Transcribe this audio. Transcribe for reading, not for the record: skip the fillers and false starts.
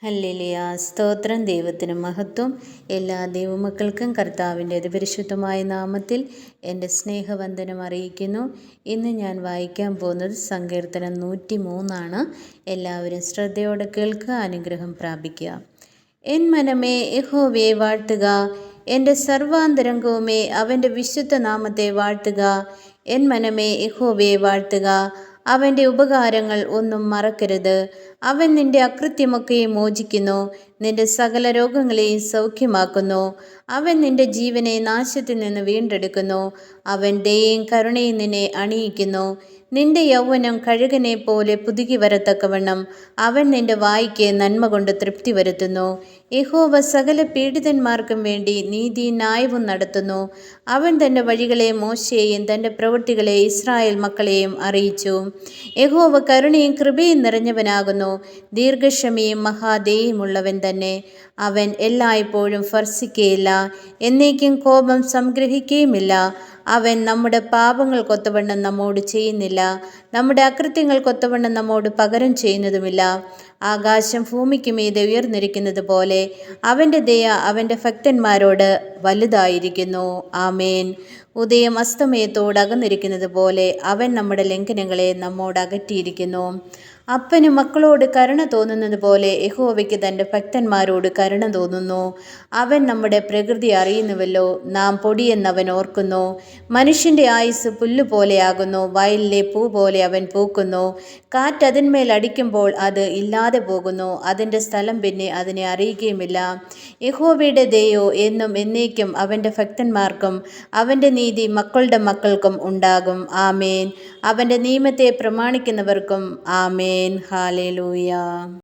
Hallelujah. സ്തോത്രം. ദൈവത്തിന് മഹത്വം. എല്ലാ ദൈവമക്കൾക്കും കർത്താവിൻ്റെ അതിപരിശുദ്ധമായ നാമത്തിൽ എൻ്റെ സ്നേഹവന്ദനം അറിയിക്കുന്നു. ഇന്ന് ഞാൻ വായിക്കാൻ പോകുന്നത് സങ്കീർത്തനം 103 എല്ലാവരും ശ്രദ്ധയോടെ കേൾക്കുക, അനുഗ്രഹം പ്രാപിക്കുക. എൻ മനമേ യഹോവയെ വാഴ്ത്തുക, എൻ്റെ സർവാന്തരംഗവുമേ അവൻ്റെ വിശുദ്ധ നാമത്തെ വാഴ്ത്തുക. എൻ മനമേ യഹോവയെ വാഴ്ത്തുക, അവൻ്റെ ഉപകാരങ്ങൾ ഒന്നും മറക്കരുത്. അവൻ നിന്റെ അകൃത്യമൊക്കെയും മോചിക്കുന്നു, നിന്റെ സകല രോഗങ്ങളെയും സൗഖ്യമാക്കുന്നു. അവൻ നിന്റെ ജീവനെ നാശത്തിൽ നിന്ന് വീണ്ടെടുക്കുന്നു. അവൻ ദയയും കരുണയും നിന്നെ അണിയിക്കുന്നു. നിന്റെ യൗവനം കഴുകനെ പോലെ പുതുക്കി വരത്തക്കവണ്ണം അവൻ നിന്റെ വായ്ക്ക് നന്മ കൊണ്ട് തൃപ്തി വരുത്തുന്നു. യഹോവ സകല പീഡിതന്മാർക്കും വേണ്ടി നീതിയും ന്യായവും നടത്തുന്നു. അവൻ തൻ്റെ വഴികളെ മോശയെയും തൻ്റെ പ്രവൃത്തികളെ ഇസ്രായേൽ മക്കളെയും അറിയിച്ചു. യഹോവ കരുണയും കൃപയും നിറഞ്ഞവനാകുന്നു, ദീർഘക്ഷമയും മഹാദയയുമുള്ളവൻ തന്നെ. അവൻ എല്ലായ്പ്പോഴും ഭർസിക്കുകയില്ല, എന്നേക്കും കോപം സംഗ്രഹിക്കുകയുമില്ല. അവൻ നമ്മുടെ പാപങ്ങൾക്കൊത്തവണ്ണം നമ്മോട് ചെയ്യുന്നില്ല, നമ്മുടെ അകൃത്യങ്ങൾക്കൊത്തവണ്ണം നമ്മോട് പകരം ചെയ്യുന്നതുമില്ല. ആകാശം ഭൂമിക്ക് മീതെ ഉയർന്നിരിക്കുന്നത് പോലെ അവൻ്റെ ദയ അവൻ്റെ ഭക്തന്മാരോട് വലുതായിരിക്കുന്നു. ആമേൻ. ഉദയം അസ്തമയത്തോട് അകന്നിരിക്കുന്നത് പോലെ അവൻ നമ്മുടെ ലംഘനങ്ങളെ നമ്മോട് അകറ്റിയിരിക്കുന്നു. അപ്പന് മക്കളോട് കരുണ തോന്നുന്നത് പോലെ യഹോവയ്ക്ക് തൻ്റെ ഭക്തന്മാരോട് കരുണ തോന്നുന്നു. അവൻ നമ്മുടെ പ്രകൃതി അറിയുന്നുവല്ലോ, നാം പൊടിയെന്നവൻ ഓർക്കുന്നു. മനുഷ്യൻ്റെ ആയുസ് പുല്ലുപോലെയാകുന്നു, വയലിലെ പൂ പോലെ അവൻ പൂക്കുന്നു. കാറ്റ് അതിന്മേൽ അടിക്കുമ്പോൾ അത് ഇല്ലാതെ പോകുന്നു, അതിൻ്റെ സ്ഥലം പിന്നെ അതിനെ അറിയുകയുമില്ല. യഹോവയുടെ ദയയോ എന്നും എന്നേക്കും അവൻ്റെ ഭക്തന്മാർക്കും അവൻ്റെ നീതി മക്കളുടെ മക്കൾക്കും ഉണ്ടാകും. ആമേൻ. അവൻ്റെ നിയമത്തെ പ്രമാണിക്കുന്നവർക്കും. ആമേൻ. ഹല്ലേലൂയ.